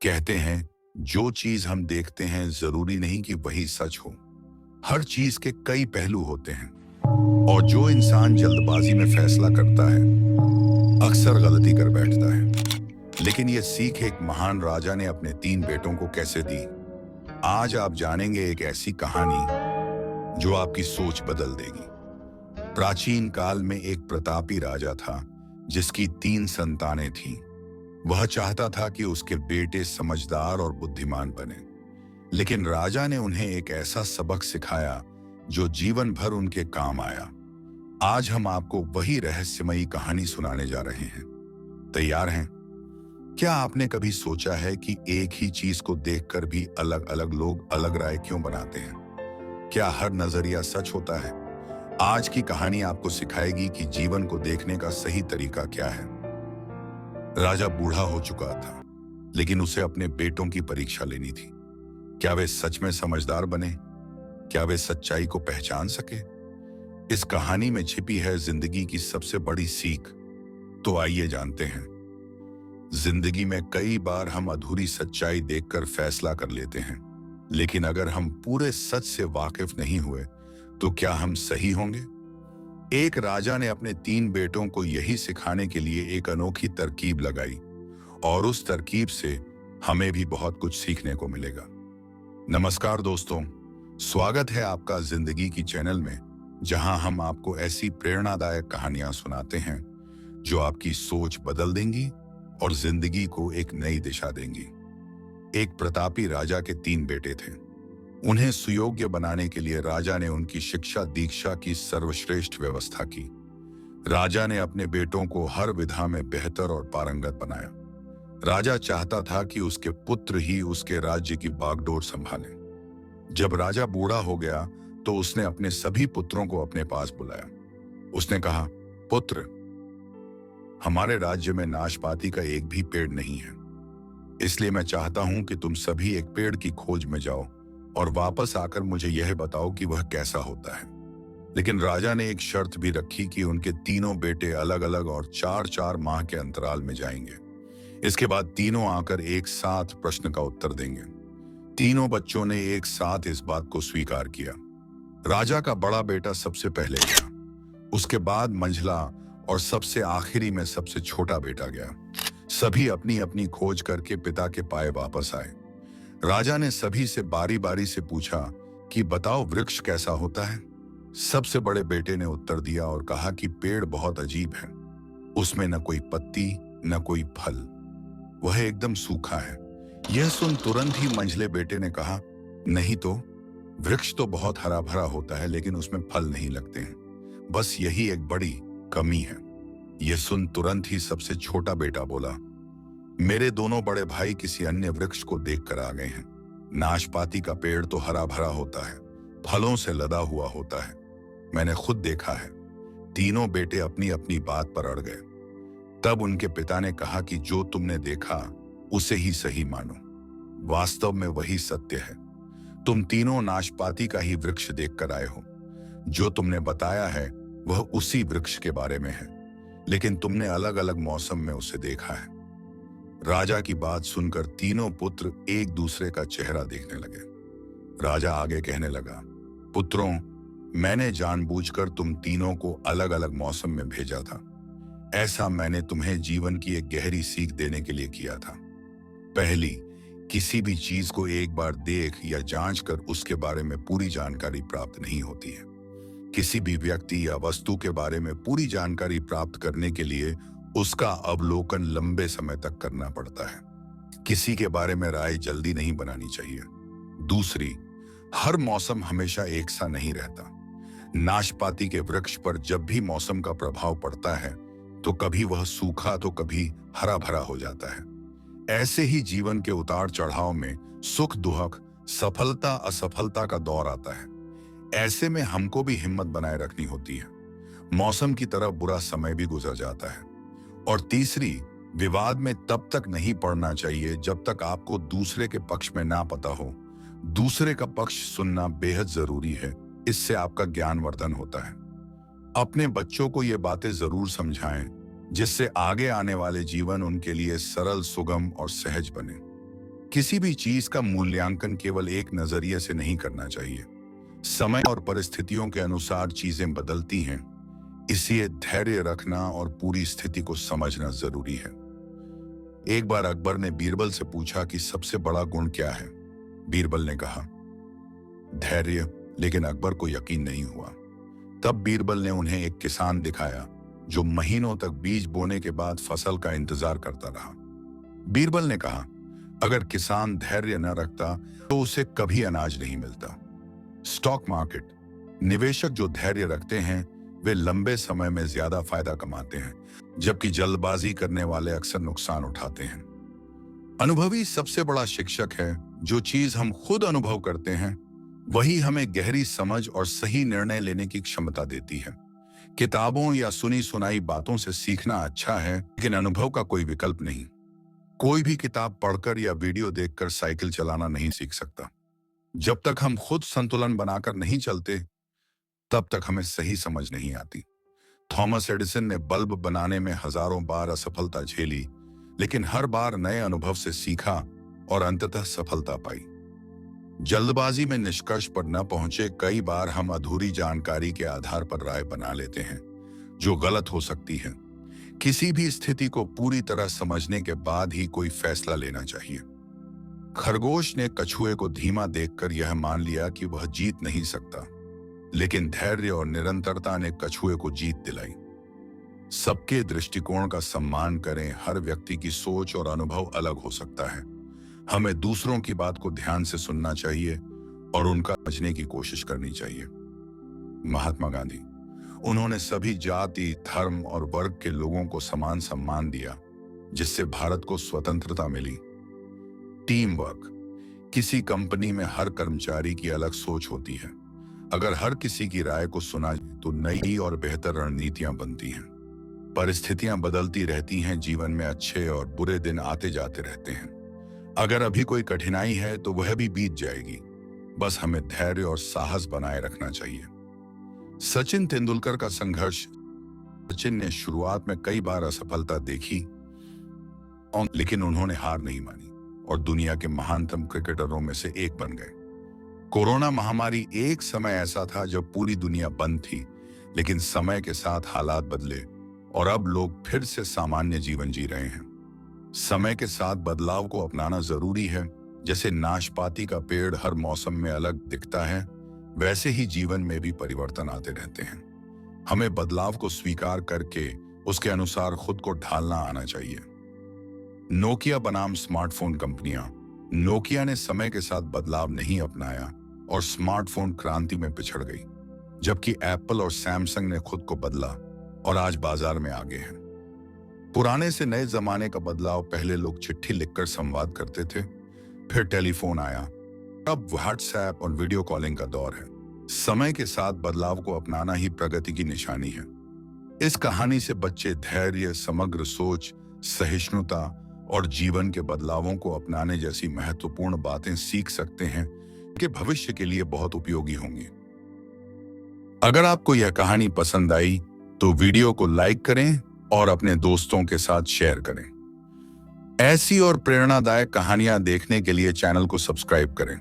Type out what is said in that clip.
कहते हैं जो चीज हम देखते हैं जरूरी नहीं कि वही सच हो। हर चीज के कई पहलू होते हैं और जो इंसान जल्दबाजी में फैसला करता है अक्सर गलती कर बैठता है। लेकिन ये सीख एक महान राजा ने अपने 3 बेटों को कैसे दी। आज आप जानेंगे एक ऐसी कहानी जो आपकी सोच बदल देगी। प्राचीन काल में एक प्रतापी राजा था जिसकी 3 संतानें थीं। वह चाहता था कि उसके बेटे समझदार और बुद्धिमान बने, लेकिन राजा ने उन्हें एक ऐसा सबक सिखाया जो जीवन भर उनके काम आया। आज हम आपको वही रहस्यमयी कहानी सुनाने जा रहे हैं। तैयार हैं? क्या आपने कभी सोचा है कि एक ही चीज को देखकर भी अलग अलग लोग अलग राय क्यों बनाते हैं? क्या हर नजरिया सच होता है? आज की कहानी आपको सिखाएगी कि जीवन को देखने का सही तरीका क्या है। राजा बूढ़ा हो चुका था, लेकिन उसे अपने बेटों की परीक्षा लेनी थी। क्या वे सच में समझदार बने? क्या वे सच्चाई को पहचान सके? इस कहानी में छिपी है जिंदगी की सबसे बड़ी सीख। तो आइए जानते हैं। जिंदगी में कई बार हम अधूरी सच्चाई देखकर फैसला कर लेते हैं, लेकिन अगर हम पूरे सच से वाकिफ नहीं हुए तो क्या हम सही होंगे? एक राजा ने अपने 3 बेटों को यही सिखाने के लिए एक अनोखी तरकीब लगाई, और उस तरकीब से हमें भी बहुत कुछ सीखने को मिलेगा। नमस्कार दोस्तों, स्वागत है आपका जिंदगी की चैनल में, जहां हम आपको ऐसी प्रेरणादायक कहानियां सुनाते हैं जो आपकी सोच बदल देंगी और जिंदगी को एक नई दिशा देंगी। एक प्रतापी राजा के 3 बेटे थे। उन्हें सुयोग्य बनाने के लिए राजा ने उनकी शिक्षा दीक्षा की सर्वश्रेष्ठ व्यवस्था की। राजा ने अपने बेटों को हर विधा में बेहतर और पारंगत बनाया। राजा चाहता था कि उसके पुत्र ही उसके राज्य की बागडोर संभालें। जब राजा बूढ़ा हो गया तो उसने अपने सभी पुत्रों को अपने पास बुलाया। उसने कहा, पुत्र, हमारे राज्य में नाशपाती का एक भी पेड़ नहीं है, इसलिए मैं चाहता हूं कि तुम सभी एक पेड़ की खोज में जाओ और वापस आकर मुझे यह बताओ कि वह कैसा होता है। लेकिन राजा ने एक शर्त भी रखी कि उनके तीनों बेटे अलग अलग और 4-4 माह के अंतराल में जाएंगे। इसके बाद तीनों आकर एक साथ प्रश्न का उत्तर देंगे। तीनों बच्चों ने एक साथ इस बात को स्वीकार किया। राजा का बड़ा बेटा सबसे पहले गया, उसके बाद मंझला और सबसे आखिरी में सबसे छोटा बेटा गया। सभी अपनी अपनी खोज करके पिता के पाए वापस आए। राजा ने सभी से बारी बारी से पूछा कि बताओ वृक्ष कैसा होता है। सबसे बड़े बेटे ने उत्तर दिया और कहा कि पेड़ बहुत अजीब है, उसमें न कोई पत्ती न कोई फल, वह एकदम सूखा है। यह सुन तुरंत ही मंझले बेटे ने कहा, नहीं तो, वृक्ष तो बहुत हरा भरा होता है लेकिन उसमें फल नहीं लगते हैं, बस यही एक बड़ी कमी है। यह सुन तुरंत ही सबसे छोटा बेटा बोला, मेरे दोनों बड़े भाई किसी अन्य वृक्ष को देखकर आ गए हैं। नाशपाती का पेड़ तो हरा भरा होता है, फलों से लदा हुआ होता है, मैंने खुद देखा है। तीनों बेटे अपनी अपनी बात पर अड़ गए। तब उनके पिता ने कहा कि जो तुमने देखा उसे ही सही मानो, वास्तव में वही सत्य है। तुम तीनों नाशपाती का ही वृक्ष देखकर आए हो। जो तुमने बताया है वह उसी वृक्ष के बारे में है, लेकिन तुमने अलग अलग मौसम में उसे देखा है। राजा की बात सुनकर तीनों पुत्र एक दूसरे का चेहरा देखने लगे। राजा आगे कहने लगा, पुत्रों, मैंने जानबूझकर तुम तीनों को अलग अलग मौसम में भेजा था। ऐसा मैंने तुम्हें जीवन की एक गहरी सीख देने के लिए किया था। पहली, किसी भी चीज को एक बार देख या जांच कर उसके बारे में पूरी जानकारी प्राप्त नहीं होती है। किसी भी व्यक्ति या वस्तु के बारे में पूरी जानकारी प्राप्त करने के लिए उसका अवलोकन लंबे समय तक करना पड़ता है। किसी के बारे में राय जल्दी नहीं बनानी चाहिए। दूसरी, हर मौसम हमेशा एक सा नहीं रहता। नाशपाती के वृक्ष पर जब भी मौसम का प्रभाव पड़ता है तो कभी वह सूखा तो कभी हरा भरा हो जाता है। ऐसे ही जीवन के उतार चढ़ाव में सुख दुख, सफलता असफलता का दौर आता है। ऐसे में हमको भी हिम्मत बनाए रखनी होती है। मौसम की तरह बुरा समय भी गुजर जाता है। और तीसरी, विवाद में तब तक नहीं पड़ना चाहिए जब तक आपको दूसरे के पक्ष में ना पता हो। दूसरे का पक्ष सुनना बेहद जरूरी है, इससे आपका ज्ञानवर्धन होता है। अपने बच्चों को ये बातें जरूर समझाएं, जिससे आगे आने वाले जीवन उनके लिए सरल, सुगम और सहज बने। किसी भी चीज का मूल्यांकन केवल एक नजरिए से नहीं करना चाहिए। समय और परिस्थितियों के अनुसार चीजें बदलती हैं, इसलिए धैर्य रखना और पूरी स्थिति को समझना जरूरी है। एक बार अकबर ने बीरबल से पूछा कि सबसे बड़ा गुण क्या है। बीरबल ने कहा, धैर्य। लेकिन अकबर को यकीन नहीं हुआ। तब बीरबल ने उन्हें एक किसान दिखाया जो महीनों तक बीज बोने के बाद फसल का इंतजार करता रहा। बीरबल ने कहा, अगर किसान धैर्य न रखता तो उसे कभी अनाज नहीं मिलता। स्टॉक मार्केट, निवेशक जो धैर्य रखते हैं वे लंबे समय में ज्यादा फायदा कमाते हैं, जबकि जल्दबाजी करने वाले अक्सर नुकसान उठाते हैं। अनुभवी सबसे बड़ा शिक्षक है। जो चीज हम खुद अनुभव करते हैं वही हमें गहरी समझ और सही निर्णय लेने की क्षमता देती है। किताबों या सुनी सुनाई बातों से सीखना अच्छा है, लेकिन अनुभव का कोई विकल्प नहीं। कोई भी किताब पढ़कर या वीडियो देखकर साइकिल चलाना नहीं सीख सकता। जब तक हम खुद संतुलन बनाकर नहीं चलते तब तक हमें सही समझ नहीं आती। थॉमस एडिसन ने बल्ब बनाने में हजारों बार असफलता झेली, लेकिन हर बार नए अनुभव से सीखा और अंततः सफलता पाई। जल्दबाजी में निष्कर्ष पर न पहुंचे कई बार हम अधूरी जानकारी के आधार पर राय बना लेते हैं जो गलत हो सकती है। किसी भी स्थिति को पूरी तरह समझने के बाद ही कोई फैसला लेना चाहिए। खरगोश ने कछुए को धीमा देखकर यह मान लिया कि वह जीत नहीं सकता, लेकिन धैर्य और निरंतरता ने कछुए को जीत दिलाई। सबके दृष्टिकोण का सम्मान करें। हर व्यक्ति की सोच और अनुभव अलग हो सकता है। हमें दूसरों की बात को ध्यान से सुनना चाहिए और उनका समझने की कोशिश करनी चाहिए। महात्मा गांधी, उन्होंने सभी जाति, धर्म और वर्ग के लोगों को समान सम्मान दिया, जिससे भारत को स्वतंत्रता मिली। टीम वर्क, किसी कंपनी में हर कर्मचारी की अलग सोच होती है। अगर हर किसी की राय को सुना जाए तो नई और बेहतर रणनीतियां बनती हैं। परिस्थितियां बदलती रहती हैं, जीवन में अच्छे और बुरे दिन आते जाते रहते हैं। अगर अभी कोई कठिनाई है तो वह भी बीत जाएगी। बस हमें धैर्य और साहस बनाए रखना चाहिए। सचिन तेंदुलकर का संघर्ष। सचिन ने शुरुआत में कई बार असफलता देखी, लेकिन उन्होंने हार नहीं मानी और दुनिया के महानतम क्रिकेटरों में से एक बन गए। कोरोना महामारी एक समय ऐसा था जब पूरी दुनिया बंद थी, लेकिन समय के साथ हालात बदले और अब लोग फिर से सामान्य जीवन जी रहे हैं। समय के साथ बदलाव को अपनाना जरूरी है। जैसे नाशपाती का पेड़ हर मौसम में अलग दिखता है, वैसे ही जीवन में भी परिवर्तन आते रहते हैं। हमें बदलाव को स्वीकार करके उसके अनुसार खुद को ढालना आना चाहिए। नोकिया बनाम स्मार्टफोन कंपनियां। नोकिया ने समय के साथ बदलाव नहीं अपनाया और स्मार्टफोन क्रांति में पिछड़ गई, जबकि एप्पल और सैमसंग ने खुद को बदला और आज बाजार में आगे हैं। पुराने से नए जमाने का बदलाव। पहले लोग चिट्ठी लिखकर संवाद करते थे, फिर टेलीफोन आया, अब व्हाट्सएप और वीडियो कॉलिंग का दौर है। समय के साथ बदलाव को अपनाना ही प्रगति की निशानी है। इस कहानी से बच्चे धैर्य, समग्र सोच, सहिष्णुता और जीवन के बदलावों को अपनाने जैसी महत्वपूर्ण बातें सीख सकते हैं कि भविष्य के लिए बहुत उपयोगी होंगी। अगर आपको यह कहानी पसंद आई तो वीडियो को लाइक करें और अपने दोस्तों के साथ शेयर करें। ऐसी और प्रेरणादायक कहानियां देखने के लिए चैनल को सब्सक्राइब करें।